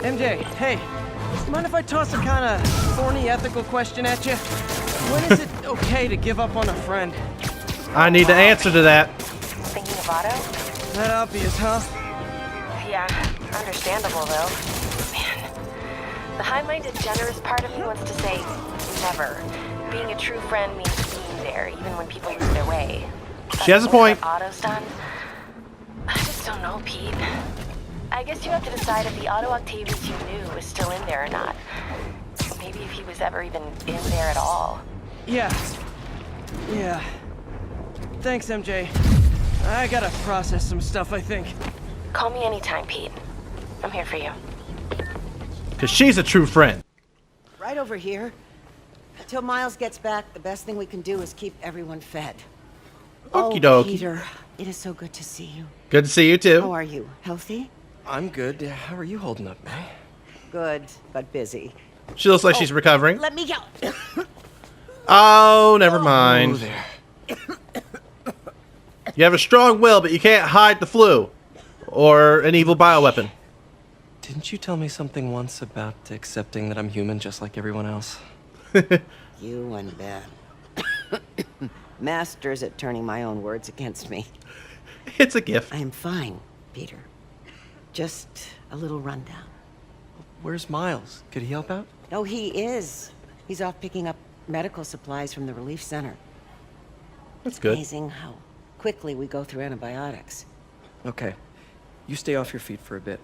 MJ, hey, mind if I toss a kind of thorny ethical question at you? When is it okay to give up on a friend? I need the answer to that. Thinking of Otto? That obvious, huh? Yeah, understandable though. Man, the high-minded, generous part of me wants to say never. Being a true friend means being there, even when people lose their way. She has a point. What Otto's done? I just don't know, Pete. I guess you have to decide if the Otto Octavius you knew is still in there or not. Maybe if he was ever even in there at all. Yeah. Thanks, MJ. I gotta process some stuff, I think. Call me anytime, Pete. I'm here for you. Because she's a true friend. Right over here. Until Miles gets back, the best thing we can do is keep everyone fed. Okie Oh, dokie. Peter, it is so good to see you. Good to see you too. How are you? Healthy? I'm good. How are you holding up, May? Good, but busy. She looks like she's recovering. Let me go. Oh, never mind. Oh, there. You have a strong will, but you can't hide the flu. Or an evil bioweapon. Didn't you tell me something once about accepting that I'm human just like everyone else? You and Ben. Masters at turning my own words against me. It's a gift. I am fine, Peter. Just a little rundown. Where's Miles? Could he help out? Oh, he is. He's off picking up medical supplies from the relief center. That's good. Amazing how quickly we go through antibiotics. Okay. You stay off your feet for a bit.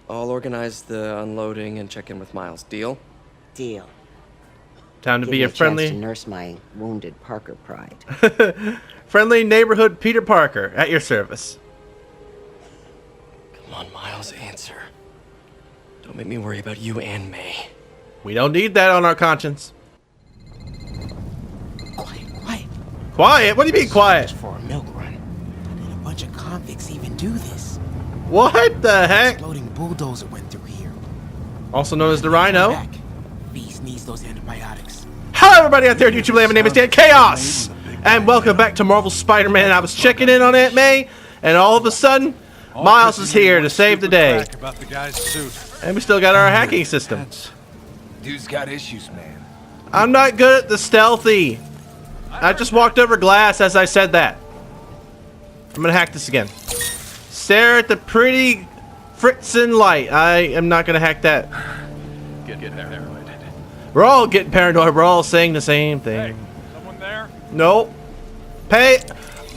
I'll organize the unloading and check in with Miles. Deal? Deal. Time to Give be me a chance friendly, to nurse my wounded Parker pride. friendly neighborhood Peter Parker at your service. Come on, Miles, answer. Don't make me worry about you and May. We don't need that on our conscience. Quiet. Quiet? What do you mean quiet? For a milk run. Did a bunch of convicts even do this? What the heck? Exploding bulldozer went through here. Also known as the Rhino. Back. F.E.A.S.T needs those antibiotics. Hello everybody out there in YouTube land, my name is Dan Chaos! And welcome back to Marvel Spider-Man. I was checking in on Aunt May, and all of a sudden, Miles is here to save the day. About the guy's suit. And we still got our hacking system. Dude's got issues, man. I'm not good at the stealthy. I just walked over glass as I said that. I'm gonna hack this again. Stare at the pretty Fritzen light. I am not gonna hack that. Get paranoid. We're all getting paranoid. We're all saying the same thing. Hey, someone there? Nope.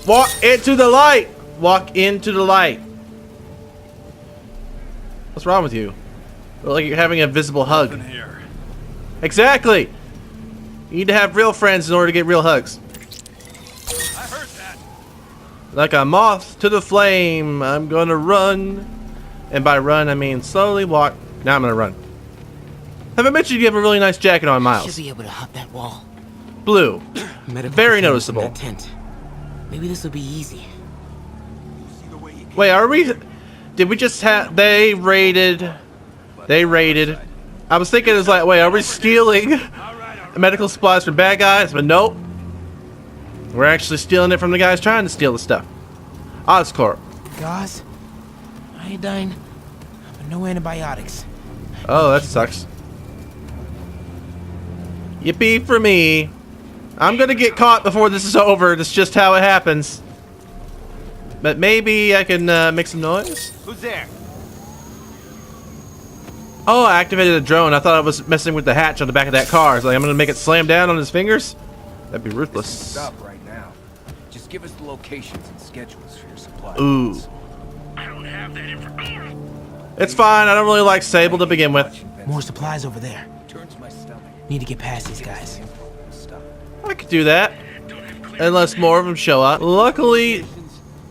Walk into the light. Walk into the light. What's wrong with you? Look like you're having a visible hug. Nothing here. Exactly. You need to have real friends in order to get real hugs. I heard that. Like a moth to the flame, I'm gonna run. And by run, I mean slowly walk. Now I'm gonna run. Have I mentioned you have a really nice jacket on, Should Miles? be able to hop that wall. Blue. Medical Very containment noticeable. in that tent. Maybe this will be easy. Wait, are we... Did we just have... They raided... I was thinking it's like, wait, are we stealing medical supplies from bad guys? But nope. We're actually stealing it from the guys trying to steal the stuff. Oscorp. Gauze, iodine, but no antibiotics. Oh, that sucks. Yippee for me. I'm gonna get caught before this is over. That's just how it happens. But maybe I can make some noise? Who's there? Oh, I activated a drone. I thought I was messing with the hatch on the back of that car. So I'm gonna make it slam down on his fingers? That'd be ruthless. Stop right now. Just give us the locations and schedules for your supplies. Ooh. I don't have that information. It's fine. I don't really like Sable to begin with. More supplies over there. Turns my stomach. Need to get past these guys. Stop. I could do that. Unless more of them show up. Luckily,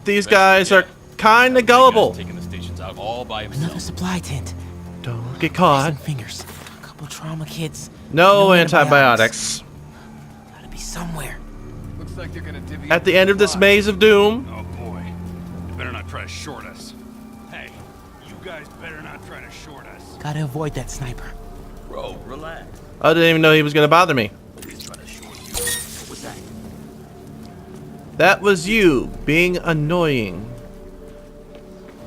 these guys are kinda gullible. Taking the stations out all by Another himself. supply tent. Don't get caught. Some fingers. A couple trauma kits. No antibiotics. Gotta be somewhere. Looks like they're gonna divvy At the end of this maze of doom. Oh boy. You better not try to short us. Hey, you guys better not try to short us. Gotta avoid that sniper. Bro, relax. I didn't even know he was gonna bother me. He's trying to short you. What was that? That was you being annoying.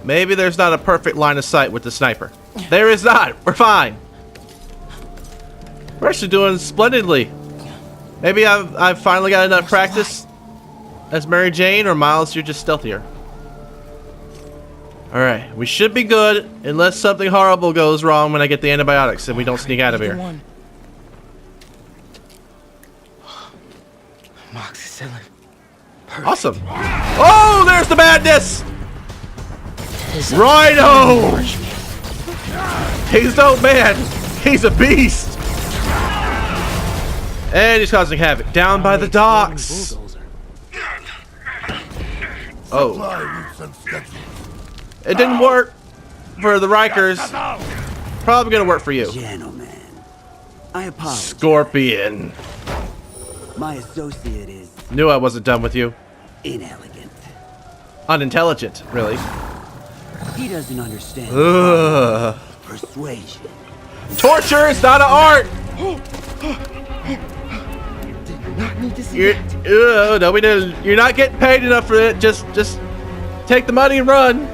Maybe there's not a perfect line of sight with the sniper. There is not. We're fine. We're actually doing splendidly. Maybe I've finally got enough practice as Mary Jane, or Miles, you're just stealthier. Alright, we should be good unless something horrible goes wrong when I get the antibiotics and we don't sneak out of here. Amoxicillin. Awesome. Oh, there's the madness! Rhino! He's no man. He's a beast. And he's causing havoc down by the docks. Oh. It didn't work for the Rikers. Probably gonna work for you. Gentlemen, I apologize. Scorpion. My associate is Knew I wasn't done with you. inelegant. Unintelligent, really. He doesn't understand Ugh. persuasion. Torture is not an art. No, we didn't. You're not getting paid enough for it. Just take the money and run.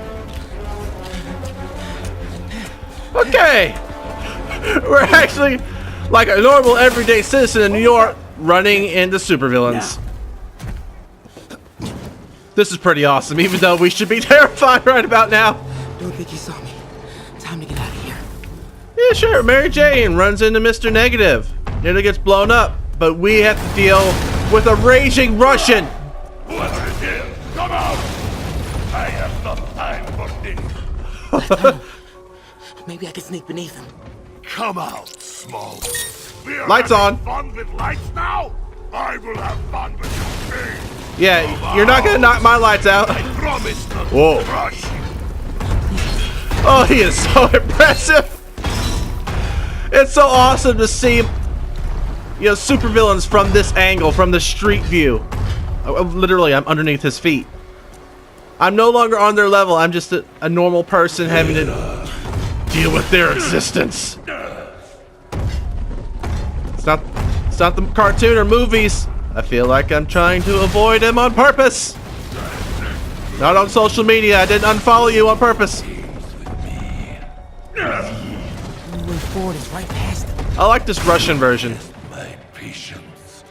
Okay. We're actually like a normal everyday citizen in New York running into supervillains. This is pretty awesome, even though we should be terrified right about now. Don't think he saw me. Time to get out of here. Yeah, sure. Mary Jane runs into Mr. Negative. Nearly gets blown up, but we have to deal with a raging Russian. Whoever it is, come out! I have no time for this. Maybe I can sneak beneath him. Come out, Smoke. We are Lights having on. Fun with lights now? I will have fun with your face. Yeah, you're not gonna knock my lights out. I promise not to Whoa. crush you. Oh, he is so impressive. It's so awesome to see, supervillains from this angle, from the street view. Literally, I'm underneath his feet. I'm no longer on their level. I'm just a normal person having to deal with their existence. It's not the cartoon or movies. I feel like I'm trying to avoid him on purpose. Not on social media. I didn't unfollow you on purpose. The way forward is right past him. I like this Russian version. My patience.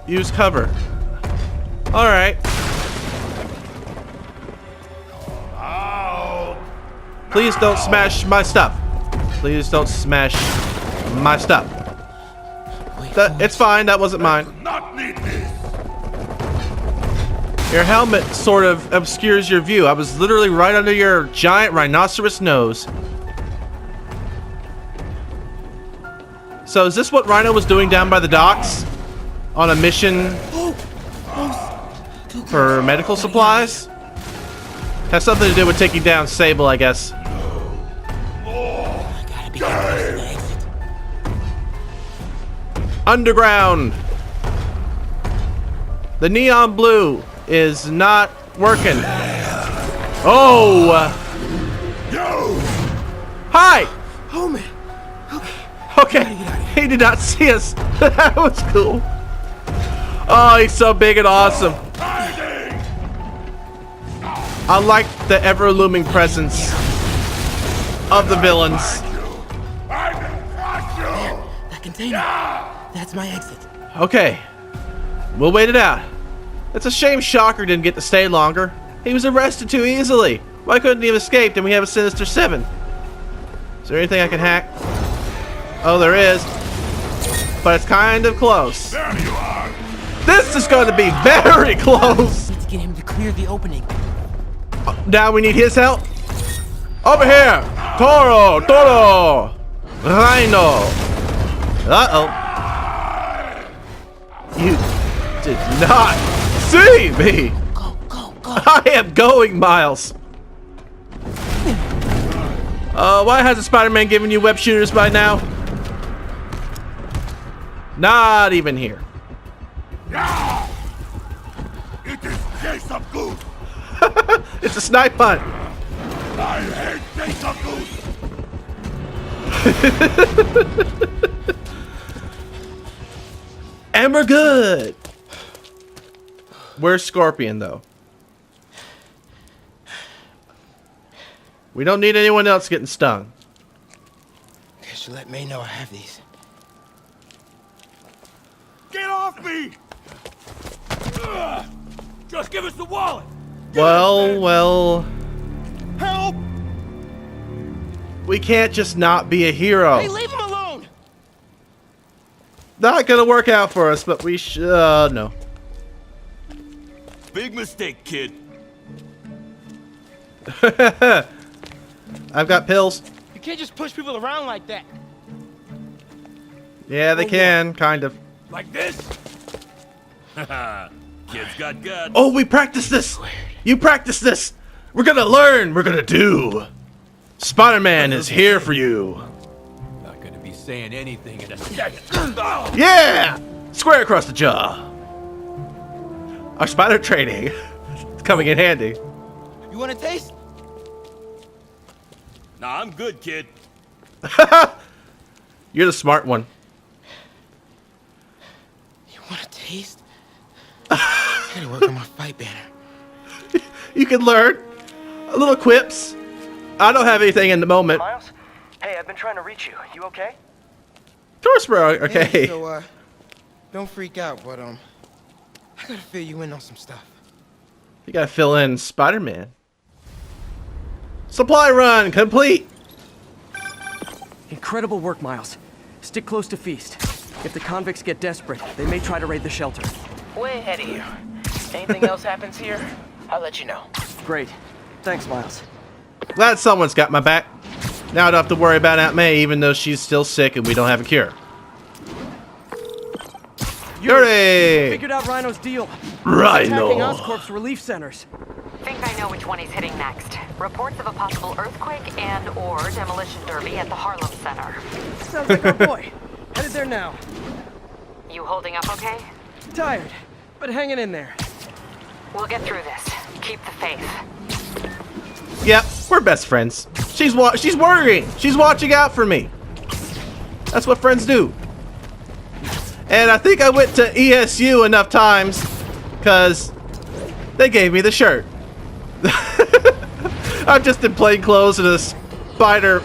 Use cover. Alright. Please don't smash my stuff. Please don't smash my stuff. It's fine, that wasn't mine. Not need this. Your helmet sort of obscures your view. I was literally right under your giant rhinoceros nose. So is this what Rhino was doing down by the docks? On a mission for medical supplies? Has something to do with taking down Sable, I guess. I gotta be close to the exit. Underground. The neon blue is not working. Oh! Hi! Oh man. Okay, he did not see us. That was cool. Oh, he's so big and awesome. I like the ever-looming presence of the villains. That container. That's my exit. Okay, we'll wait it out. It's a shame Shocker didn't get to stay longer. He was arrested too easily. Why couldn't he have escaped and we have a Sinister 7? Is there anything I can hack? Oh, there is. But it's kind of close. There you are. This is going to be very close. Need to get him to clear the opening. Now we need his help. Over here. Toro. Rhino. Uh-oh. You did not see me. Go. I am going, Miles. Why hasn't Spider-Man given you web shooters by now? Not even here. It is Jason Goose. It's a snipe hunt. I hate Jason Goose. And we're good. Where's Scorpion, though? We don't need anyone else getting stung. Guess you let me know I have these. Get off me! Ugh. Just give us the wallet! Well. Help! We can't just not be a hero. Hey, leave him alone! Not gonna work out for us, but we should. No. Big mistake, kid. I've got pills. You can't just push people around like that. Yeah, they can, kind of. Like this? Haha. Kid's got guts. Oh, we practiced this! You practiced this! We're gonna learn! We're gonna do! Spider-Man is here for you! Not gonna be saying anything in a second. Yeah! Square across the jaw! Our spider training is coming in handy. You want a taste? Nah, I'm good, kid. You're the smart one. You want a taste? I gotta work on my fight banner. You can learn. A little quips. I don't have anything in the moment. Miles? Hey, I've been trying to reach you. You okay? Of course, bro. Okay. Hey, so, don't freak out, but, I gotta fill you in on some stuff. You gotta fill in Spider-Man. Supply run complete. Incredible work, Miles. Stick close to F.E.A.S.T. If the convicts get desperate, they may try to raid the shelter. Way ahead of you. Anything else happens here, I'll let you know. Great. Thanks, Miles. Glad someone's got my back. Now I don't have to worry about Aunt May, even though she's still sick and we don't have a cure. Hooray! Figured out Rhino's deal. Rhino. Attacking Oscorp's relief centers. Think I know which one he's hitting next. Reports of a possible earthquake and/or demolition derby at the Harlem Center. Sounds like our boy. Headed there now. You holding up okay? Tired, but hanging in there. We'll get through this. Keep the faith. Yep, we're best friends. She's worrying. She's watching out for me. That's what friends do. And I think I went to ESU enough times because they gave me the shirt. I'm just in plain clothes and a spider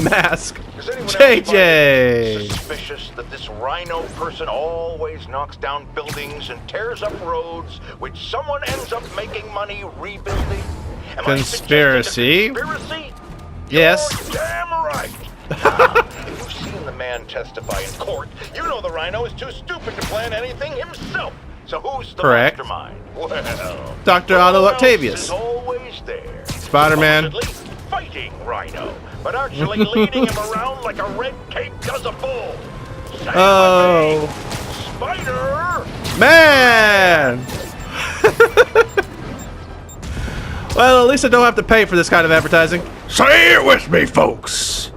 mask. JJ! Suspicious that this Rhino person always knocks down buildings and tears up roads, which someone ends up making money rebuilding? Am Conspiracy? I conspiracy? Yes. You're damn right. If you've seen the man testify in court, you know the Rhino is too stupid to plan anything himself. So who's the Correct. mastermind? Well, Dr. Otto Octavius. is always there. Spider-Man. Supposedly fighting Rhino, but actually leading him around like a red cape does a bull. Say Oh. Spider! Man! Well, at least I don't have to pay for this kind of advertising. Say it with me, folks.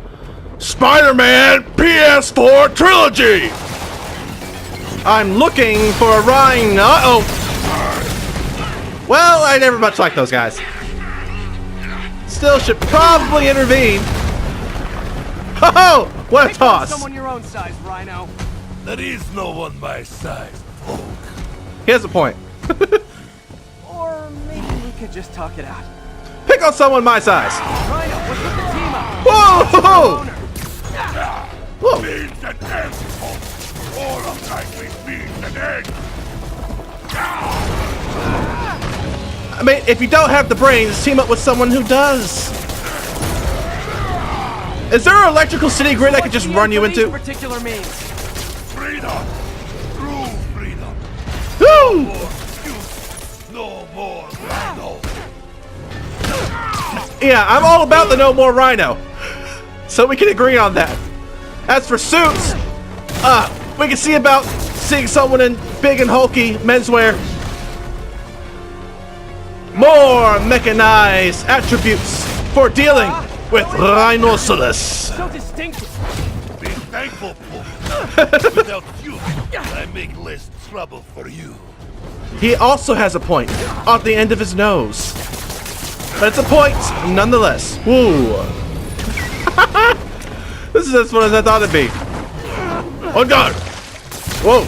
Spider-Man PS4 Trilogy! I'm looking for a Rhino. Uh-oh. Well, I never much liked those guys. Still should probably intervene. Oh, what a Pick on toss. someone your own size, Rhino. There is no one my size, folk. Here's the point. Or maybe we could just talk it out. Pick on someone my size. Rhino, let's put the team up. Whoa! Whoa! Beans and eggs, folk. All of likely beans and eggs. I mean, if you don't have the brains, team up with someone who does. Is there an electrical city grid I could just run you into? Particular means. Freedom. True freedom. Woo! No more Rhino. Yeah, I'm all about the no more Rhino. So we can agree on that. As for suits, we can see about seeing someone in big and hulky menswear. More mechanized attributes for dealing with rhinoceros. So distinctive. Be thankful, folk. Without you, I make less trouble for you. He also has a point off the end of his nose. But it's a point nonetheless. Woo. This is as fun as I thought it'd be. Oh god. Whoa.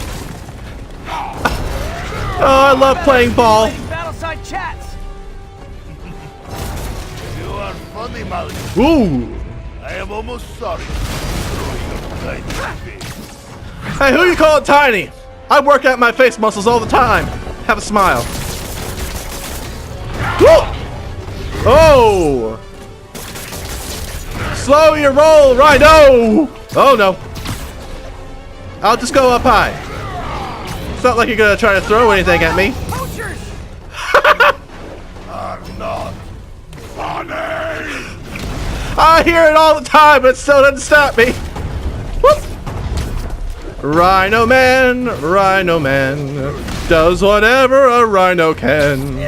Oh, I love playing ball. Battleside chats. You are funny, Easy, Molly. Ooh. I am almost sorry. Hey, who you calling tiny? I work out my face muscles all the time. Have a smile. Whoa! Oh! Slow your roll, Rhino! Oh no. I'll just go up high. It's not like you're gonna try to throw anything at me. Are not funny. I hear it all the time, but it still doesn't stop me. Whoop. Rhino Man does whatever a rhino can.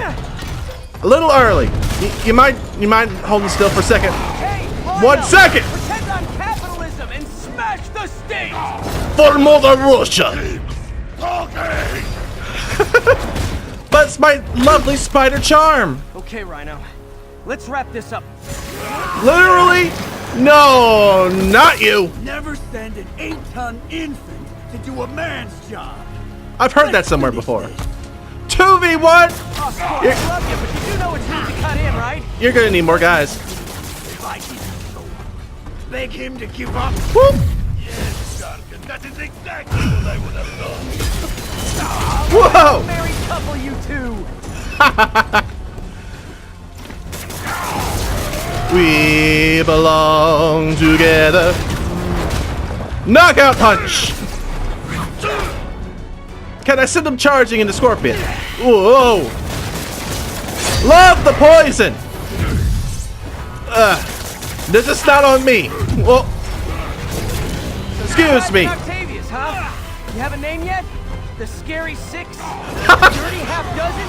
A little early. You mind holding still for a second? Hey, Rhino, 1 second. Pretend on capitalism and smash the state. For Mother Russia. Okay. But it's my lovely spider charm. Okay, Rhino. Let's wrap this up. Literally? No, not you. Never send an 8-ton infant to do a man's job. I've heard that somewhere before. 2v1? Oh, Scorp, I love you, but you do know what you need to cut in, right? You're gonna need more guys. If I didn't show up, beg him to give up. Whoop. Yes, Scorpion. That is exactly what I would have done. Whoa! Married couple, you two. We belong together. Knockout punch! Can I send him charging into Scorpion? Whoa! Love the poison! This is not on me. Well, excuse me. Octavius, huh? You have a name yet? The Scary Six? Dirty half dozen?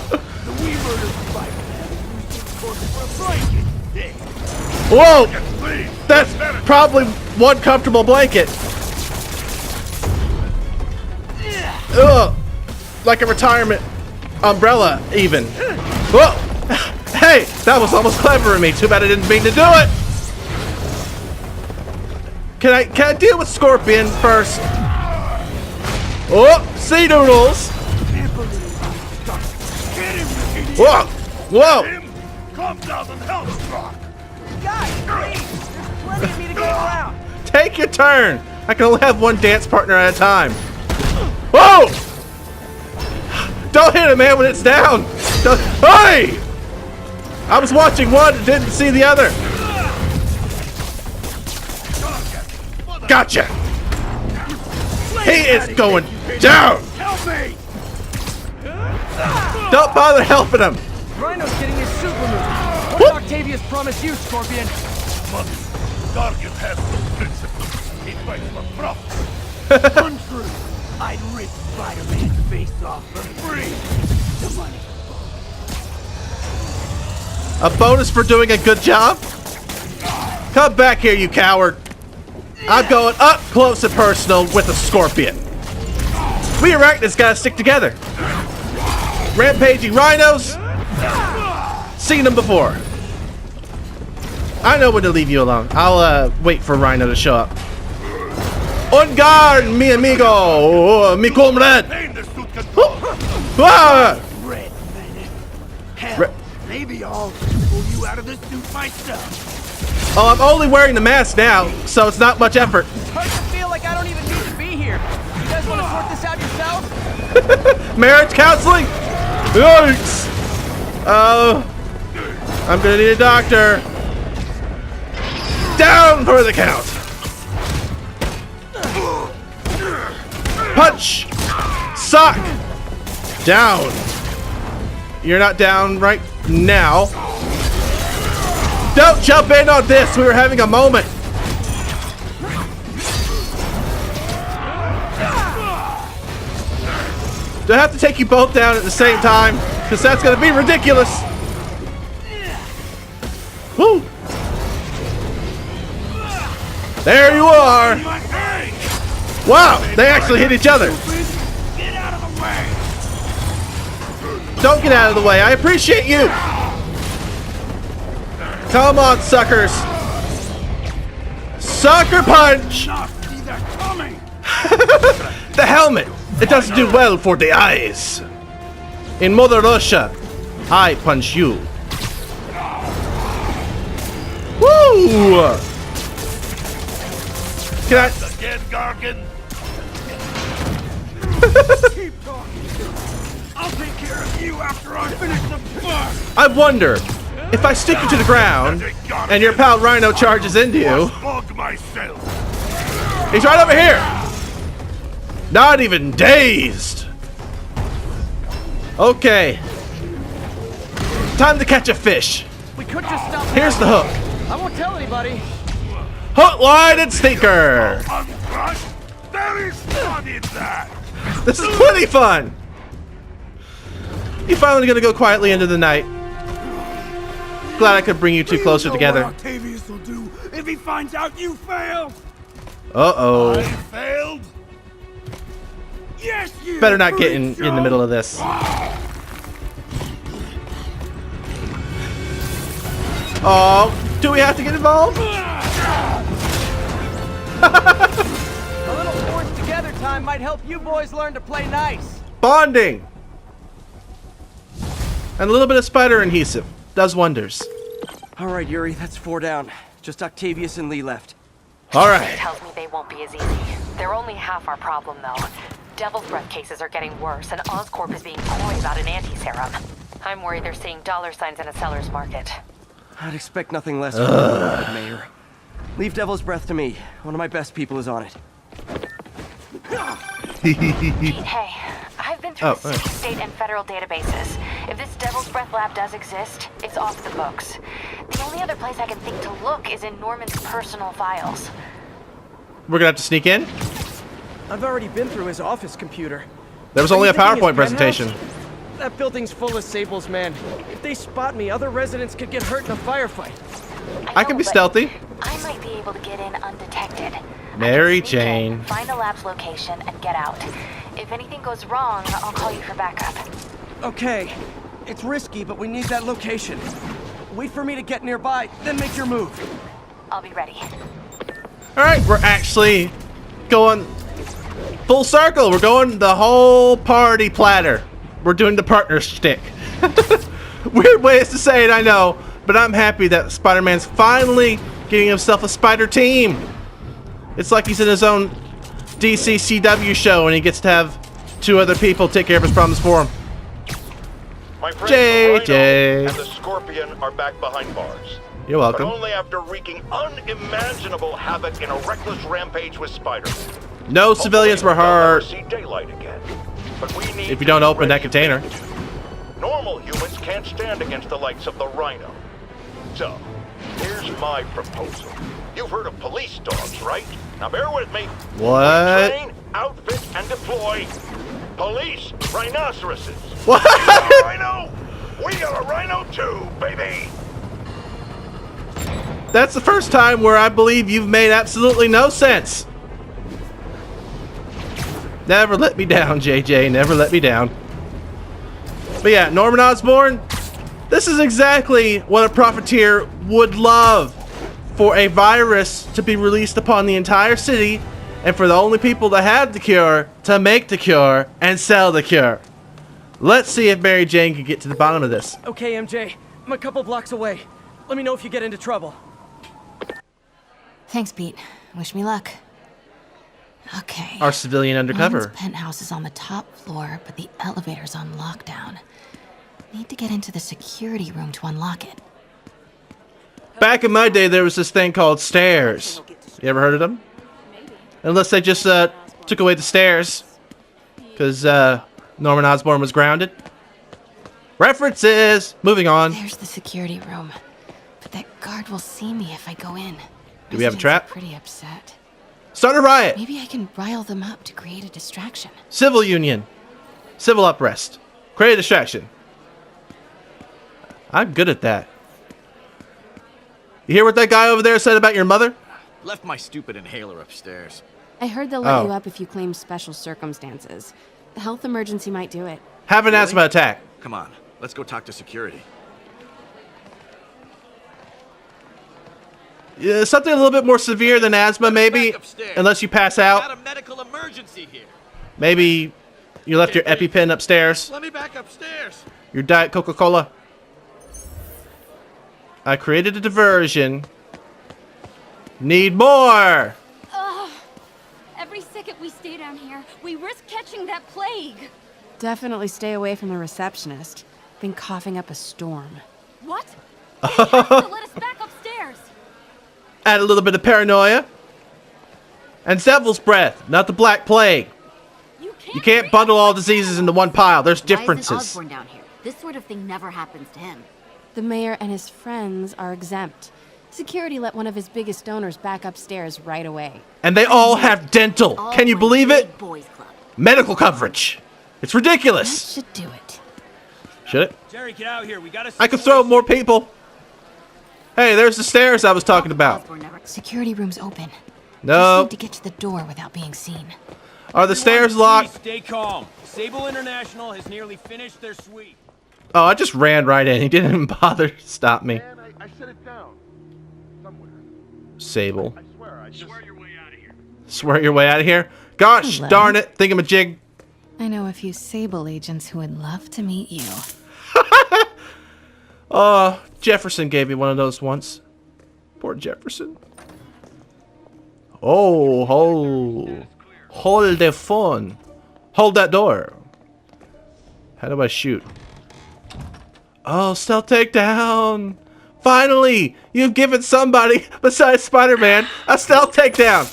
The Weaver of Spider-Man for a blanket. Whoa! That's probably one comfortable blanket. Ugh! Like a retirement umbrella, even. Whoa! Hey, that was almost clever of me. Too bad I didn't mean to do it. Can I deal with Scorpion first? Oh, sea noodles! Whoa! Whoa! Calm down and help, Rock. Guys, please! There's plenty of me to go around. Take your turn. I can only have one dance partner at a time. Whoa! Don't hit it, man, when it's down. Hey! I was watching one and didn't see the other. Gotcha. He is going down. Help me! Don't bother helping him. Rhino's getting his super move. What did Octavius promise you, Scorpion? Scorpion has some principles. He fights for profit. Untrue. I'd rip Spider-Man's face off for free. The money. A bonus for doing a good job? Come back here, you coward. I'm going up close and personal with a Scorpion. We arachnids gotta stick together. Rampaging rhinos? Seen them before. I know when to leave you alone. I'll wait for Rhino to show up. En garde, mi amigo, mi comrade. Ah! Red Venom. Hell, maybe I'll pull you out of the suit myself. Oh, I'm only wearing the mask now, so it's not much effort. It's hard to feel like I don't even need to be here. You guys want to sort this out yourselves? Marriage counseling? Yikes! I'm gonna need a doctor. Down for the count. Punch! Sock! Down. You're not down right now. Don't jump in on this. We were having a moment. Do I have to take you both down at the same time? Because that's going to be ridiculous. Woo! There you are. Wow, they actually hit each other. Get out of the way. Don't get out of the way. I appreciate you. Come on, suckers. Sucker punch. Not see that coming. The helmet. It doesn't do well for the eyes. In Mother Russia, I punch you. Woo! Can I? Again, Gargan. Keep talking. I'll take care of you after I finish the fuck. I wonder if I stick you to the ground and your pal Rhino charges into you. Bug myself. He's right over here. Not even dazed. Okay. Time to catch a fish. We could just stop. Here's the hook. I won't tell anybody. Hook, line, and sinker. Uncrushed. There is fun in that. This is plenty fun. You finally gonna go quietly into the night. Glad I could bring you two closer together. What Octavius will do if he finds out you failed. Uh-oh. I failed. Yes, you. Better not get in the middle of this. Oh, do we have to get involved? A little forced together time might help you boys learn to play nice. Bonding. And a little bit of spider adhesive does wonders. All right, Yuri, that's 4 down. Just Octavius and Lee left. All right. Tells me they won't be as easy. They're only half our problem, though. Devil's Breath cases are getting worse, and Oscorp is being coy about an anti-serum. I'm worried they're seeing dollar signs in a seller's market. I'd expect nothing less from the Mayor. Leave Devil's Breath to me. One of my best people is on it. Pete, hey. I've been through the city, state, and federal databases. If this Devil's Breath lab does exist, it's off the books. The only other place I can think to look is in Norman's personal files. We're gonna have to sneak in. I've already been through his office computer. There was Are only you a thinking his PowerPoint presentation. penthouse? That building's full of Sables, man. If they spot me, other residents could get hurt in a firefight. I can be stealthy. I might be able to get in undetected. Mary I can sneak in, Jane. find the lab's location and get out. If anything goes wrong, I'll call you for backup. Okay. It's risky, but we need that location. Wait for me to get nearby, then make your move. I'll be ready. All right, we're actually going full circle. We're going the whole party platter. We're doing the partner shtick. Weird ways to say it, I know, but I'm happy that Spider-Man's finally getting himself a spider team. It's like he's in his own DC CW show and he gets to have 2 other people take care of his problems for him. My friends JJ. the Rhino and the Scorpion are back behind bars. You're welcome. But only after wreaking unimaginable havoc in a reckless rampage with Spider. No civilians were hurt. See daylight again. But we need If you don't open that container. Normal humans can't stand against the likes of the Rhino. So, here's my proposal. You've heard of police dogs, right? Now bear with me. What? Train, outfit, and deploy police rhinoceroses. What? Rhino! We got a Rhino too, baby! That's the first time where I believe you've made absolutely no sense. Never let me down, JJ. Never let me down. But yeah, Norman Osborn, this is exactly what a profiteer would love. For a virus to be released upon the entire city, and for the only people that have the cure to make the cure and sell the cure. Let's see if Mary Jane can get to the bottom of this. Okay, MJ. I'm a couple blocks away. Let me know if you get into trouble. Thanks, Pete. Wish me luck. Okay. Our civilian undercover. Norman's penthouse is on the top floor, but the elevator's on lockdown. Need to get into the security room to unlock it. Back in my day, there was this thing called stairs. You ever heard of them? Unless they just took away the stairs. Because Norman Osborn was grounded. References! Moving on. There's the security room. But that guard will see me if I go in. Do we have a Residents trap? are pretty upset. Start a riot! Maybe I can rile them up to create a distraction. Civil union. Civil unrest. Create a distraction. I'm good at that. You hear what that guy over there said about your mother? Left my stupid inhaler upstairs. I heard they'll let you up if you claim special circumstances. The health emergency might do it. Have an asthma attack. Come on, let's go talk to security. Yeah, something a little bit more severe than asthma, maybe. Unless you pass out. Got a medical emergency here. Maybe you left your EpiPen upstairs. Let me back upstairs. Your Diet Coca-Cola. I created a diversion Need more! Ugh. Every second we stay down here, we risk catching that plague. Definitely stay away from the receptionist. Been coughing up a storm. What? They have to let us back upstairs. Add a little bit of paranoia. And Devil's Breath, not the Black Plague. You can't bundle all diseases into one pile. There's differences. Why isn't Osborn down here? This sort of thing never happens to him. The mayor and his friends are exempt. Security let one of his biggest donors back upstairs right away. And they all have dental. Can you believe it? Boys Club. Medical coverage. It's ridiculous. That should do it. Should it? Jerry, get out here. We gotta. I could throw more people. Hey, there's the stairs I was talking about. Security room's open. No. Just need to get to the door without being seen. Are the stairs locked? Stay calm. Sable International has nearly finished their sweep. Oh, I just ran right in. He didn't even bother to stop me. Man, I set it down. Somewhere. Sable. I swear, I just... Swear your way out of here. Swear your way out of here? Gosh Hello. darn it. Thingamajig. I know a few Sable agents who would love to meet you. Jefferson gave me one of those once. Poor Jefferson. Oh, hold the phone. Hold that door. How do I shoot? Oh, stealth takedown. Finally, you've given somebody besides Spider-Man a stealth takedown.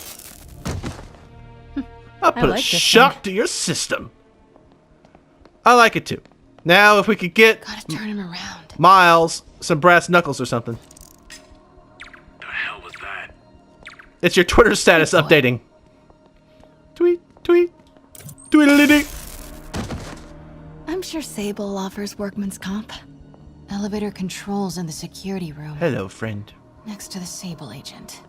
I'll put a shock to your system. I like it too. Now, if we could get Gotta turn him around. Miles some brass knuckles or something. The hell was that? It's your Twitter status Good boy. updating. Tweet, tweet, tweedledee. I'm sure Sable offers workman's comp. Elevator controls in the security room. Hello, friend. Next to the Sable agent.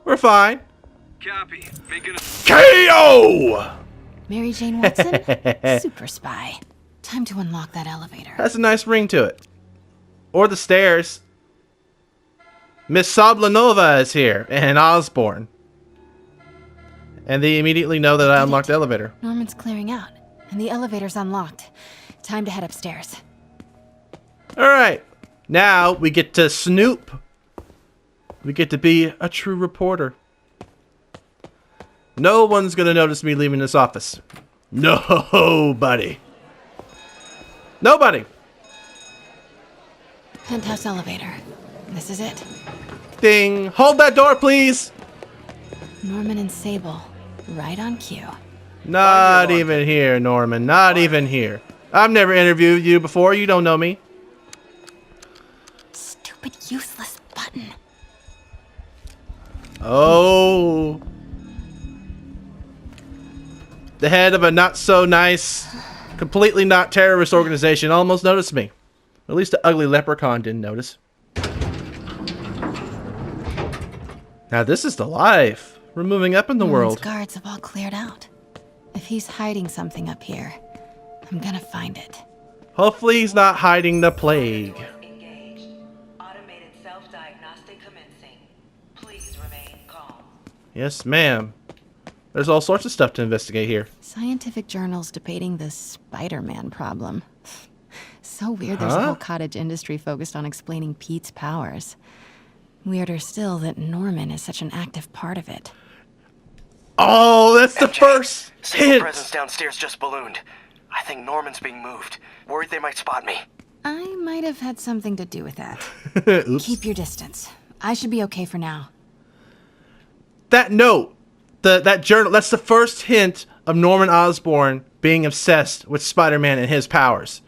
We're fine. Copy. Making a KO! Mary Jane Watson? Super spy. Time to unlock that elevator. Has a nice ring to it. Or the stairs. Miss Sablanova is here, and Osborn. And they immediately know that I unlocked the elevator. Norman's clearing out, and the elevator's unlocked. Time to head upstairs. Alright. Now we get to snoop. We get to be a true reporter. No one's gonna notice me leaving this office. Nobody. Nobody. Penthouse elevator. This is it. Ding. Hold that door, please. Norman and Sable. Right on cue. Not even here, Norman. Not even here. I've never interviewed you before. You don't know me. Stupid useless button. Oh. The head of a not so nice, completely not terrorist organization almost noticed me. At least the ugly leprechaun didn't notice. Now this is the life. We're moving up in the Norman's world. guards have all cleared out. If he's hiding something up here, I'm gonna find it. Hopefully he's not hiding the plague. Engaged. Automated self-diagnostic commencing. Please remain calm. Yes, ma'am. There's all sorts of stuff to investigate here. Scientific journals debating the Spider-Man problem. So weird there's a whole cottage industry focused on explaining Pete's powers. Weirder still that Norman is such an active part of it. Oh, that's the first Sable hint. presence downstairs just ballooned. I think Norman's being moved. Worried they might spot me. I might have had something to do with that. Oops. Keep your distance. I should be okay for now. That note, that journal, that's the first hint of Norman Osborn being obsessed with Spider-Man and his powers.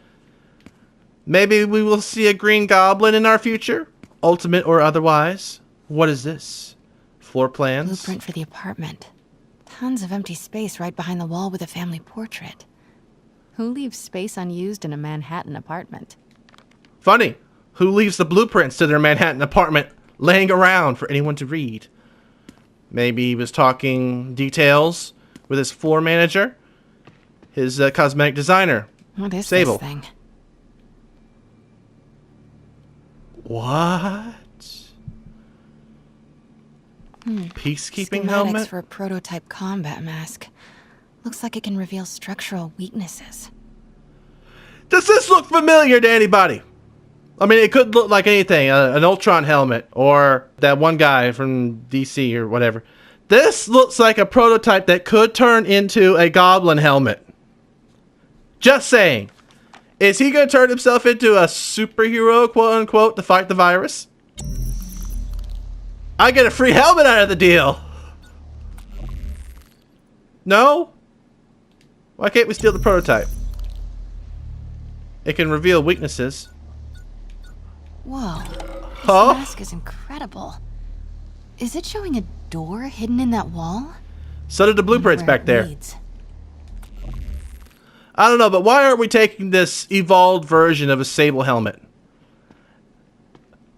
Maybe we will see a Green Goblin in our future, ultimate or otherwise. What is this? Floor plans? Blueprint for the apartment. Tons of empty space right behind the wall with a family portrait. Who leaves space unused in a Manhattan apartment? Funny. Who leaves the blueprints to their Manhattan apartment laying around for anyone to read? Maybe he was talking details with his floor manager, his cosmetic designer. What is Sable. this thing? What? Peacekeeping Schematics helmet? for a prototype combat mask. Looks like it can reveal structural weaknesses. Does this look familiar to anybody? I mean, it could look like anything. An Ultron helmet or that one guy from DC or whatever. This looks like a prototype that could turn into a Goblin helmet. Just saying. Is he going to turn himself into a superhero, quote unquote, to fight the virus? I get a free helmet out of the deal. No? Why can't we steal the prototype? It can reveal weaknesses. Whoa. This Huh? mask is incredible. Is it showing a door hidden in that wall? So did the blueprints Where back it there. leads. I don't know, but why aren't we taking this evolved version of a Sable helmet?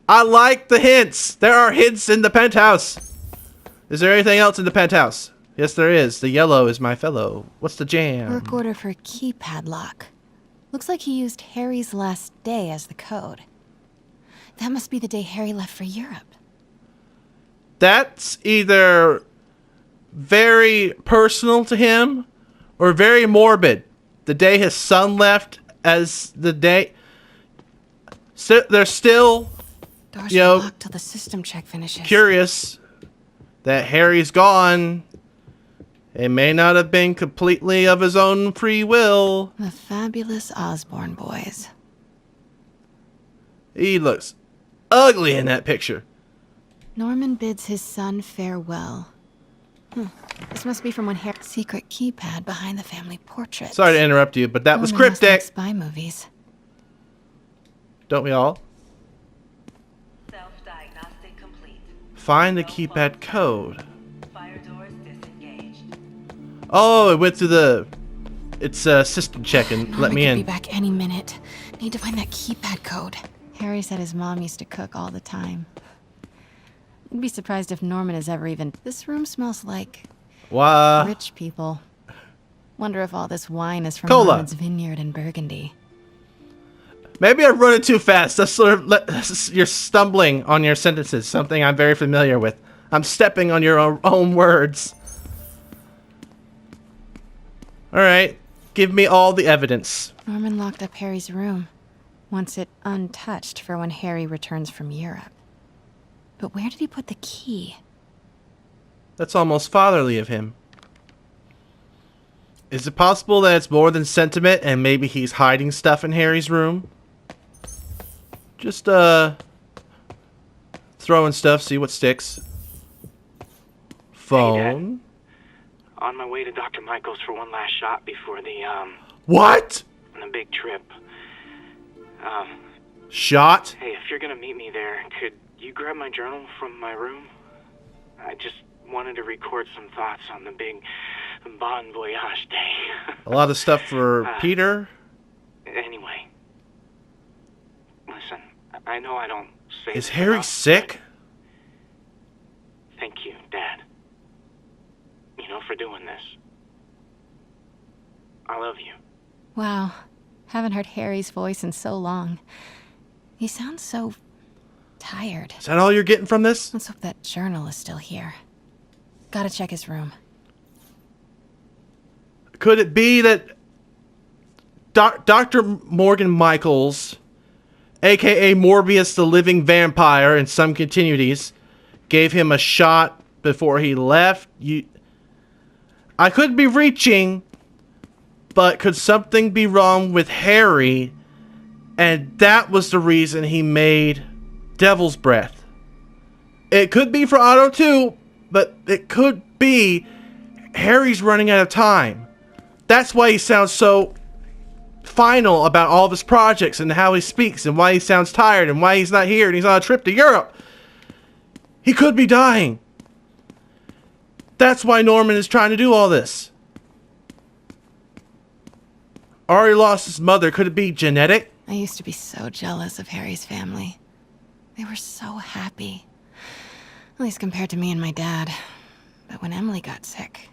I like the hints. There are hints in the penthouse. Is there anything else in the penthouse? Yes, there is. The yellow is my fellow. What's the jam? Work order for a keypad lock. Looks like he used Harry's last day as the code. That must be the day Harry left for Europe. That's either very personal to him or very morbid. The day his son left as the day... So they're still, Doors you are know, locked till the system check finishes. curious that Harry's gone. It may not have been completely of his own free will. The fabulous Osborn boys. He looks ugly in that picture. Norman bids his son farewell. This must be from when Harry's secret keypad behind the family portrait. Sorry to interrupt you, but that was Norman must like cryptic. spy movies. Don't we all? Self-diagnostic complete. Find the keypad code. Fire doors disengaged. Oh, it went through the... It's system check and let Norman me could in. be back any minute. Need to find that keypad code. Harry said his mom used to cook all the time. I'd be surprised if Norman has ever even... This room smells like... Wow. Rich people. Wonder if all this wine is from Cola. Norman's vineyard in Burgundy. Maybe I'm running too fast. That's sort of, you're stumbling on your sentences, something I'm very familiar with. I'm stepping on your own words. Alright, give me all the evidence. Norman locked up Harry's room. Wants it untouched for when Harry returns from Europe. But where did he put the key? That's almost fatherly of him. Is it possible that it's more than sentiment and maybe he's hiding stuff in Harry's room? Just, throwing stuff, see what sticks. Phone. On my way to Dr. Michael's for one last shot before the, What? the big trip. Shot? Hey, if you're gonna meet me there, could you grab my journal from my room? I just wanted to record some thoughts on the big Bon Voyage day. A lot of stuff for Peter? Anyway. Listen, I know I don't say Is this Harry enough, sick? but thank you, Dad. You know, for doing this. I love you. Wow. Haven't heard Harry's voice in so long. He sounds so... tired. Is that all you're getting from this? Let's hope that journal is still here. Gotta check his room. Could it be that Dr. Morgan Michaels, aka Morbius the Living Vampire in some continuities, gave him a shot before he left? I could be reaching, but could something be wrong with Harry? And that was the reason he made Devil's Breath. It could be for Otto too, but it could be Harry's running out of time. That's why he sounds so final about all of his projects and how he speaks and why he sounds tired and why he's not here and he's on a trip to Europe. He could be dying. That's why Norman is trying to do all this. Already lost his mother. Could it be genetic? I used to be so jealous of Harry's family. They were so happy. At least compared to me and my dad. But when Emily got sick,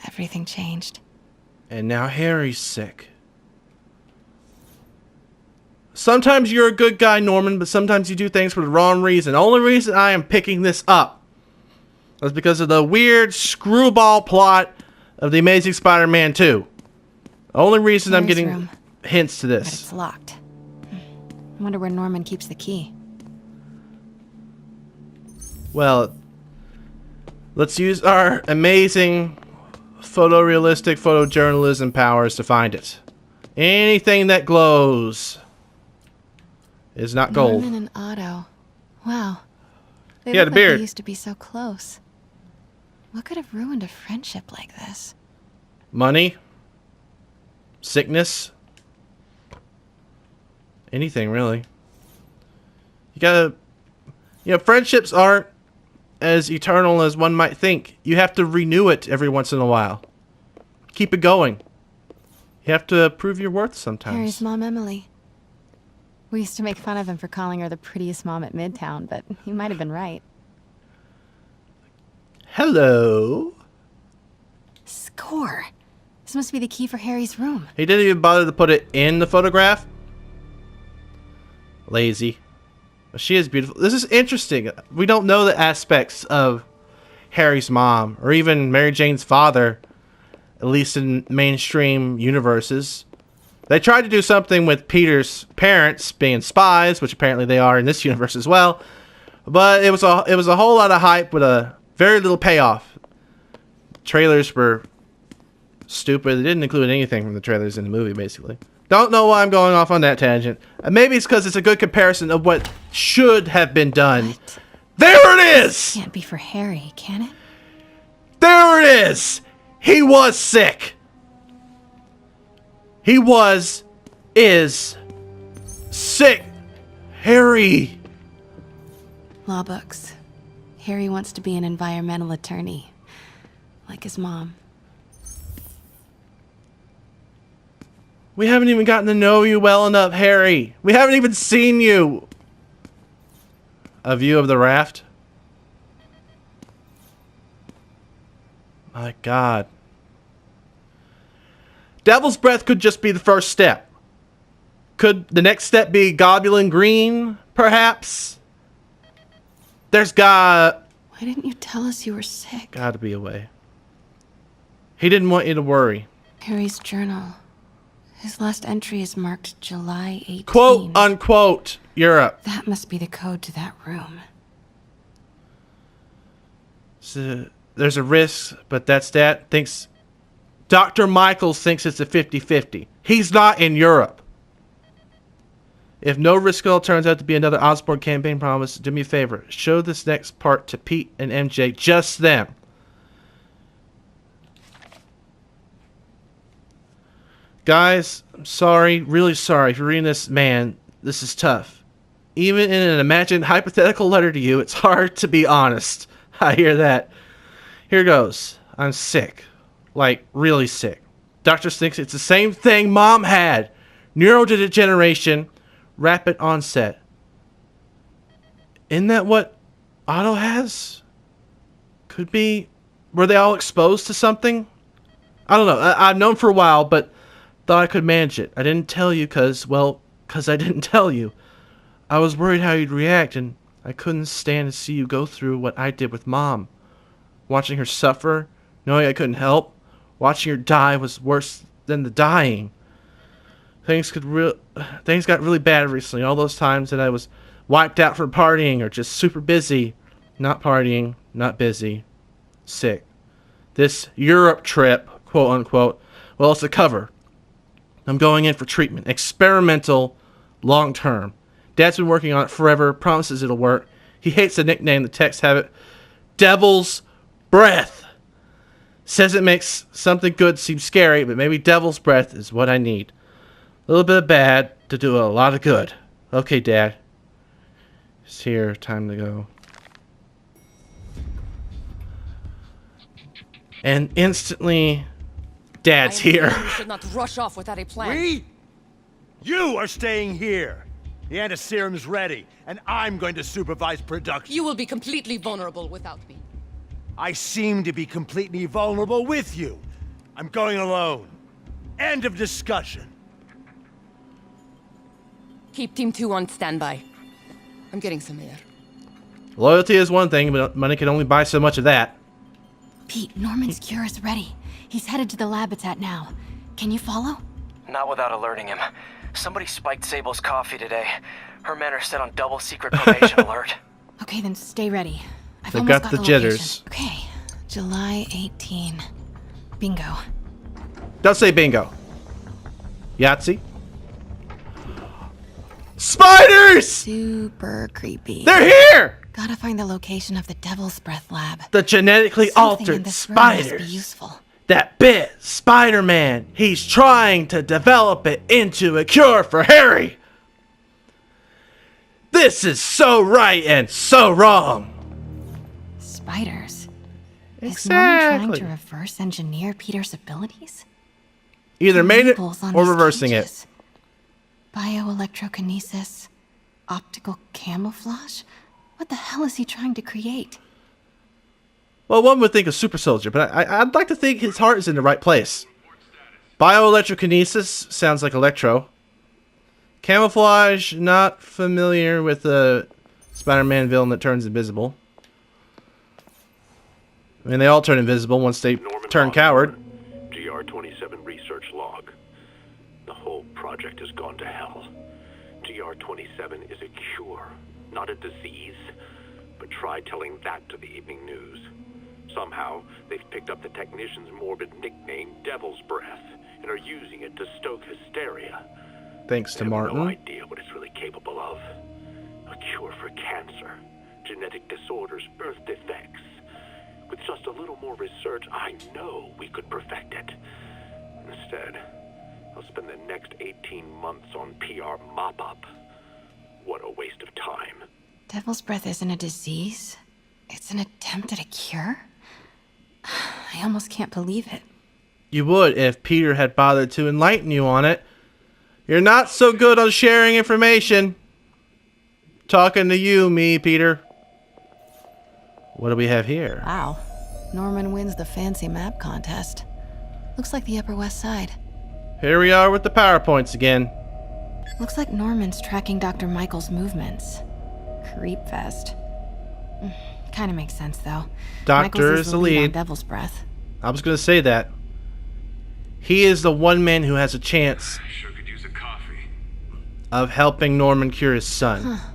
everything changed. And now Harry's sick. Sometimes you're a good guy, Norman, but sometimes you do things for the wrong reason. The only reason I am picking this up is because of the weird screwball plot of The Amazing Spider-Man 2. The only reason I'm Harry's getting room. hints to But this. it's locked. Wonder where Norman keeps the key. Well, let's use our amazing photorealistic photojournalism powers to find it. Anything that glows is not gold. Norman and Otto. Wow. They He had look a like beard. they used to be so close. What could have ruined a friendship like this? Money? Sickness? Anything, really. You gotta... You know, friendships aren't as eternal as one might think. You have to renew it every once in a while. Keep it going. You have to prove your worth sometimes. Harry's mom, Emily. We used to make fun of him for calling her the prettiest mom at Midtown, but he might have been right. Hello? Score! This must be the key for Harry's room. He didn't even bother to put it in the photograph. Lazy. But she is beautiful. This is interesting. We don't know the aspects of Harry's mom or even Mary Jane's father, at least in mainstream universes. They tried to do something with Peter's parents being spies, which apparently they are in this universe as well. But it was a whole lot of hype with a very little payoff. Trailers were stupid. They didn't include anything from the trailers in the movie, basically. Don't know why I'm going off on that tangent. Maybe it's because it's a good comparison of what should have been done. What? There it is! Can't be for Harry, can it? There it is! He was sick. He is sick. Harry. Law books. Harry wants to be an environmental attorney, like his mom. We haven't even gotten to know you well enough, Harry. We haven't even seen you. A view of the raft. My God. Devil's Breath could just be the first step. Could the next step be Goblin Green, perhaps? There's Why didn't you tell us you were sick? gotta be a way. He didn't want you to worry. Harry's journal. His last entry is marked July 18. Quote, unquote, Europe. That must be the code to that room. So, there's a risk, but that's that. Dr. Michaels thinks it's a 50-50. He's not in Europe. If no risk at all turns out to be another Osborn campaign promise, do me a favor. Show this next part to Pete and MJ. Just them. Guys, I'm sorry. Really sorry. If you're reading this, man, this is tough. Even in an imagined hypothetical letter to you, it's hard to be honest. I hear that. Here goes. I'm sick. Like, really sick. Doctors think it's the same thing Mom had. Neurodegeneration. Rapid onset. Isn't that what Otto has? Could be. Were they all exposed to something? I don't know. I've known for a while, but thought I could manage it. I didn't tell you because I didn't tell you. I was worried how you'd react, and I couldn't stand to see you go through what I did with Mom. Watching her suffer, knowing I couldn't help, watching her die was worse than the dying. Things got really bad recently. All those times that I was wiped out from partying or just super busy. Not partying, not busy. Sick. This Europe trip, quote unquote, well, it's a cover. I'm going in for treatment. Experimental, long term. Dad's been working on it forever, promises it'll work. He hates the nickname the texts have it. Devil's Breath. Says it makes something good seem scary, but maybe Devil's Breath is what I need. A little bit of bad to do a lot of good. Okay, Dad. It's here. Time to go. And instantly, Dad's here. You should not rush off without a plan. You are staying here. The antiserum's ready, and I'm going to supervise production. You will be completely vulnerable without me. I seem to be completely vulnerable with you. I'm going alone. End of discussion. Keep Team 2 on standby. I'm getting some air. Loyalty is one thing, but money can only buy so much of that. Pete, Norman's cure is ready. He's headed to the lab it's at now. Can you follow? Not without alerting him. Somebody spiked Sable's coffee today. Her men are set on double secret probation alert. Okay, then stay ready. I've They've almost got the location. jitters. Okay, July 18. Bingo. Don't say bingo. Yahtzee. Spiders! Super creepy. They're here! Gotta find the location of the Devil's Breath lab. The genetically Something in altered this room must be spiders. useful. That bit Spider-Man. He's trying to develop it into a cure for Harry. This is so right and so wrong. Spiders. Is Norman trying Exactly. to reverse engineer Peter's abilities? Either made it Labels on or these reversing it. cages. Bioelectrokinesis. Optical camouflage? What the hell is he trying to create? Well, one would think a super soldier, but I'd like to think his heart is in the right place. Bioelectrokinesis sounds like electro. Camouflage, not familiar with the Spider-Man villain that turns invisible. I mean, they all turn invisible once they turn coward. GR-27 research log. The whole project has gone to hell. GR-27 is a cure, not a disease. But try telling that to the evening news. Somehow, they've picked up the technician's morbid nickname, Devil's Breath, and are using it to stoke hysteria. Thanks to They have Martin. no idea what it's really capable of. A cure for cancer, genetic disorders, birth defects. With just a little more research, I know we could perfect it. Instead, I'll spend the next 18 months on PR mop-up. What a waste of time. Devil's Breath isn't a disease. It's an attempt at a cure? I almost can't believe it. You would if Peter had bothered to enlighten you on it. You're not so good on sharing information. Talking to you, me, Peter. What do we have here? Wow. Norman wins the fancy map contest. Looks like the Upper West Side. Here we are with the PowerPoints again. Looks like Norman's tracking Dr. Michael's movements. F.E.A.S.T. Kinda makes sense, though. Doctor Michaels is the the lead on lead. Devil's Breath. I was going to say that. He is the one man who has a chance Sure could use a coffee. of helping Norman cure his son, Huh.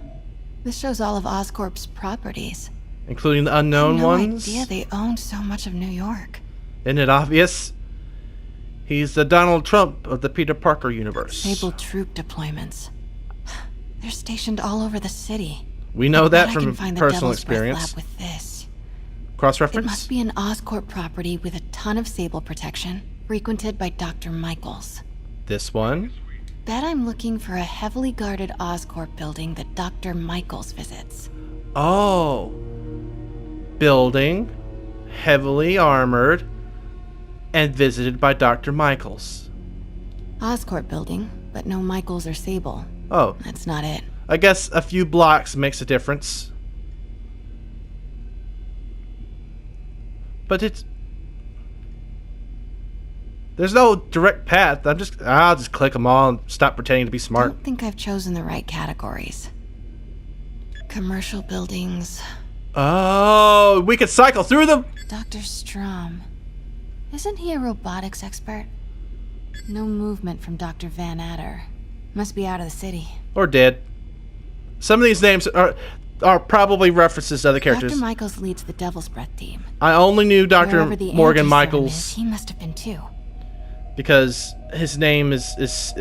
This shows all of Oscorp's properties. including the unknown no ones. idea they owned so much of New York. Isn't it obvious? He's the Donald Trump of the Peter Parker universe. Sable troop deployments. They're stationed all over the city. We know I that bet I from can find the personal Devil's Breath experience. lab with this. It Cross-reference? must be an Oscorp property with a ton of Sable protection, frequented by Dr. Michaels. This one? Bet I'm looking for a heavily guarded Oscorp building that Dr. Michaels visits. Oh. Building, heavily armored, and visited by Dr. Michaels. Oscorp building, but no Michaels or Sable. Oh. That's not it. I guess a few blocks makes a difference. But it's... There's no direct path. I'll just click them all and stop pretending to be smart. Don't think I've chosen the right categories. Commercial buildings. Oh, we could cycle through them? Dr. Strom. Isn't he a robotics expert? No movement from Dr. Van Adder. Must be out of the city. Or dead. Some of these names are probably references to other characters. Dr. Michaels leads the Devil's Breath team. I only knew Dr. Wherever the Morgan anti-serum Michaels is, he must have been too. because his name is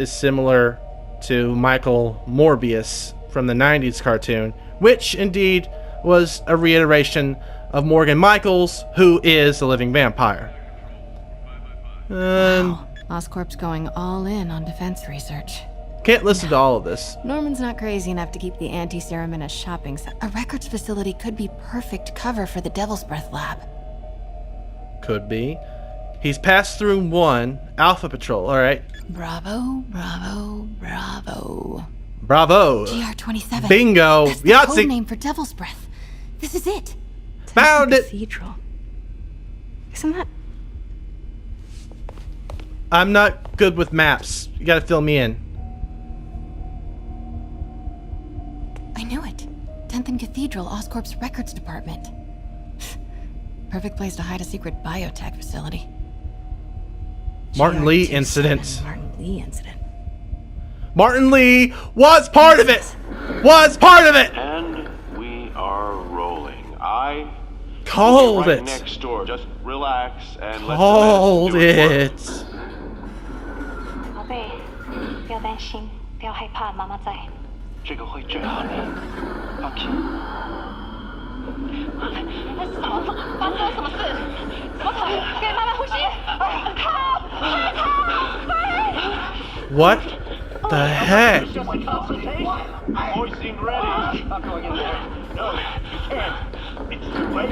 similar to Michael Morbius from the 90s cartoon, which indeed was a reiteration of Morgan Michaels, who is the living vampire. Wow. Oscorp's going all in on defense research. Can't listen to all of this. Norman's not crazy enough to keep the anti-serum in a shopping center. A records facility could be perfect cover for the Devil's Breath lab. Could be. He's passed through one, Alpha Patrol, alright. Bravo, bravo, bravo. Bravo. GR-27. Bingo. That's the Yahtzee. code name for Devil's Breath. This is it. Found it. Cathedral. Isn't that... I'm not good with maps. You gotta fill me in. I knew it. 10th and Cathedral, Oscorp's records department. Perfect place to hide a secret biotech facility. Martin Lee GR-27, incident. Martin Lee incident. Martin Lee was part of it. Was part of it. And we are rolling. I called right it. Next door. Just relax and let Called the meds do it. 宝贝，不要担心，不要害怕，妈妈在。这个会治好你，放心。发生什么事？怎么可能？给妈妈呼吸！靠！快！ What the heck? Hoisting ready. Not going in there. No, you can't. It's too late.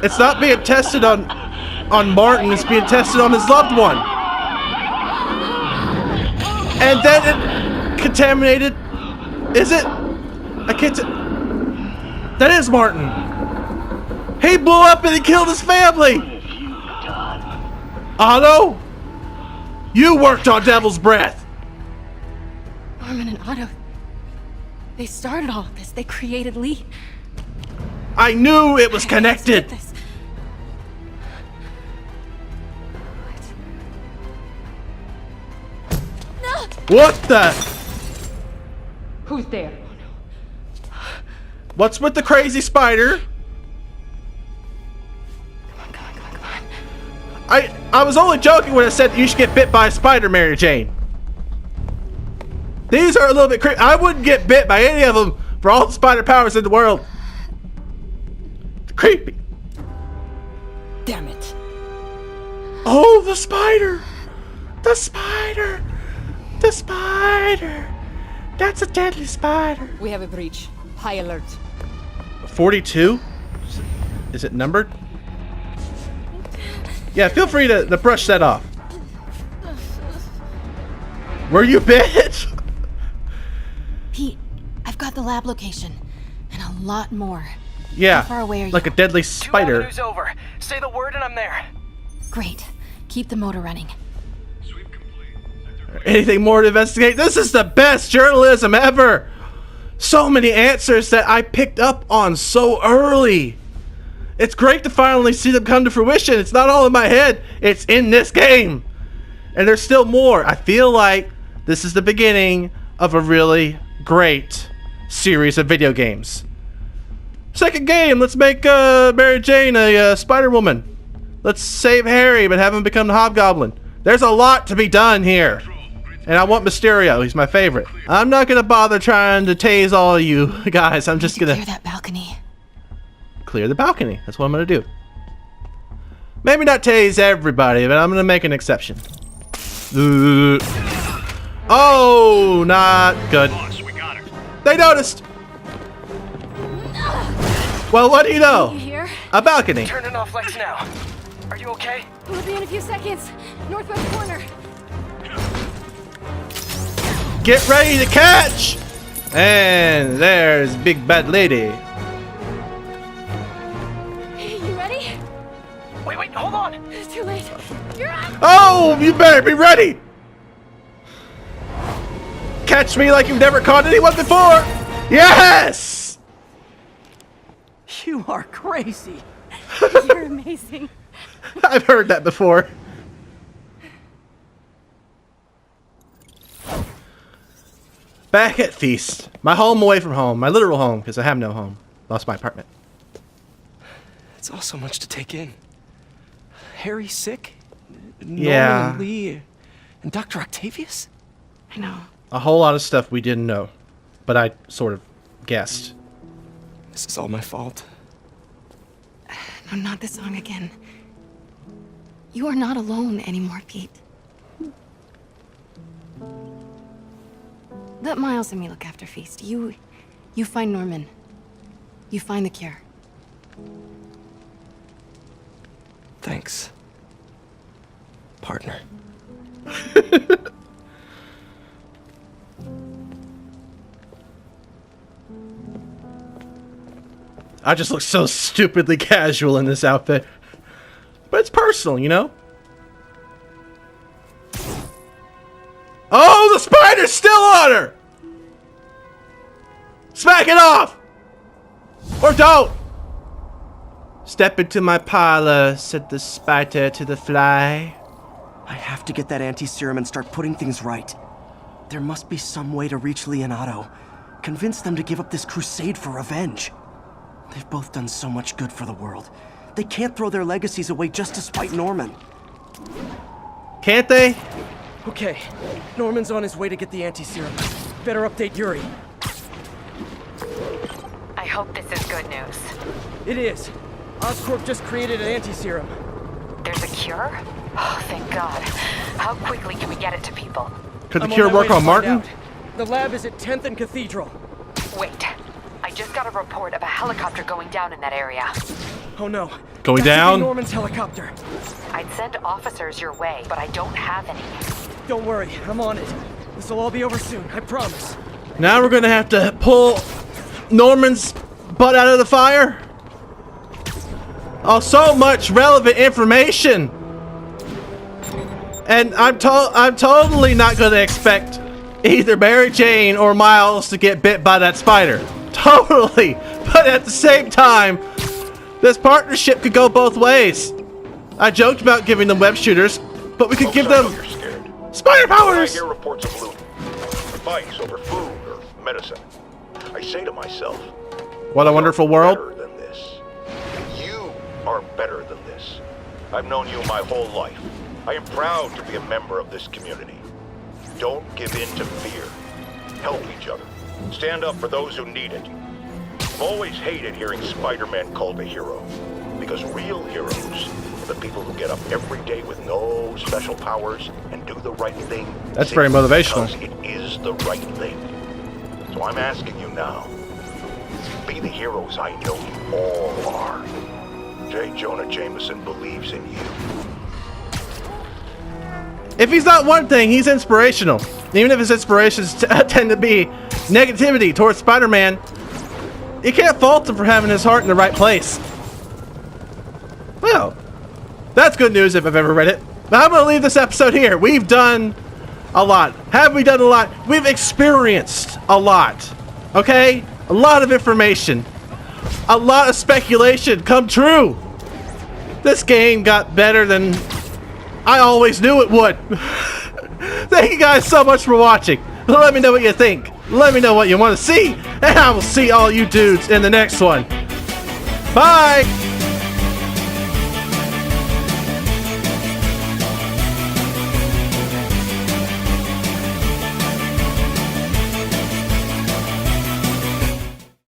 It's not being tested on Martin. It's being tested on his loved one. And then it contaminated. Is it? I can't. That is Martin. He blew up and he killed his family. Otto, you worked on Devil's Breath. Norman and Otto, they started all of this. They created Lee. I knew it was connected. No. What the? Who's there? What's with the crazy spider? I was only joking when I said you should get bit by a spider, Mary Jane. These are a little bit creepy. I wouldn't get bit by any of them for all the spider powers in the world. It's creepy. Damn it. Oh, the spider. The spider. The spider. That's a deadly spider. We have a breach. High alert. 42? Is it numbered? Yeah, feel free to brush that off. Were you bit? Pete, I've got the lab location. And a lot more. Yeah, How far away are you? like a deadly spider. 2 avenues over. Say the word and I'm there. Great. Keep the motor running. Anything more to investigate? This is the best journalism ever! So many answers that I picked up on so early. It's great to finally see them come to fruition. It's not all in my head. It's in this game. And there's still more. I feel like this is the beginning of a really great series of video games. Second game, let's make Mary Jane a Spider-Woman. Let's save Harry, but have him become the Hobgoblin. There's a lot to be done here. And I want Mysterio. He's my favorite. I'm not going to bother trying to tase all of you guys. I'm just going to clear that balcony. Clear the balcony. That's what I'm going to do. Maybe not tase everybody, but I'm going to make an exception. Oh, not good. They noticed. Well, what do you know? Here? A balcony. Turning off lights now. Are you okay? We'll be in a few seconds. Northwest corner. Get ready to catch! And there's Big Bad Lady. You ready? Wait, hold on. It's too late. You're up. Oh, you better be ready! Catch me like you've never caught anyone before! Yes! You are crazy. You're amazing. I've heard that before. Back at Feast. My home away from home. My literal home, because I have no home. Lost my apartment. It's all so much to take in. Harry sick? Yeah. Norman Lee? And Dr. Octavius? I know. A whole lot of stuff we didn't know. But I sort of guessed. This is all my fault. No, not this song again. You are not alone anymore, Pete. Let Miles and me look after Feast. You find Norman. You find the cure. Thanks, partner. I just look so stupidly casual in this outfit. But it's personal, you know? Oh, the spider's still on her! Smack it off! Or don't! Step into my parlor, said the spider to the fly. I have to get that anti-serum and start putting things right. There must be some way to reach Leonardo. Convince them to give up this crusade for revenge. They've both done so much good for the world. They can't throw their legacies away just to spite Norman. Can't they? Okay, Norman's on his way to get the anti-serum. Better update Yuri. I hope this is good news. It is. Oscorp just created an anti-serum. There's a cure? Oh, thank God. How quickly can we get it to people? Could the cure work on Martin? The lab is at 10th and Cathedral. Wait. I just got a report of a helicopter going down in that area. Oh no. Going That could down? be Norman's helicopter. I'd send officers your way, but I don't have any. Don't worry, I'm on it. This'll all be over soon, I promise. Now we're gonna have to pull Norman's butt out of the fire? Oh, so much relevant information! And I'm totally not gonna expect either Mary Jane or Miles to get bit by that spider. Totally! But at the same time, this partnership could go both ways. I joked about giving them web shooters, but we could give them spider powers! I hear reports of looting, fights over food or medicine. I say to myself, what a wonderful world. Better than this. You are better than this. I've known you my whole life. I am proud to be a member of this community. Don't give in to fear. Help each other. Stand up for those who need it. I've always hated hearing Spider-Man called a hero. Because real heroes are the people who get up every day with no special powers and do the right thing. That's very motivational. Because it is the right thing. So I'm asking you now. Be the heroes I know you all are. J. Jonah Jameson believes in you. If he's not one thing, he's inspirational. Even if his inspirations tend to be negativity towards Spider-Man, you can't fault him for having his heart in the right place. Well, that's good news if I've ever read it. But I'm going to leave this episode here. We've done a lot. Have we done a lot? We've experienced a lot. Okay? A lot of information. A lot of speculation come true. This game got better than I always knew it would. Thank you guys so much for watching. Let me know what you think. Let me know what you want to see. And I will see all you dudes in the next one. Bye!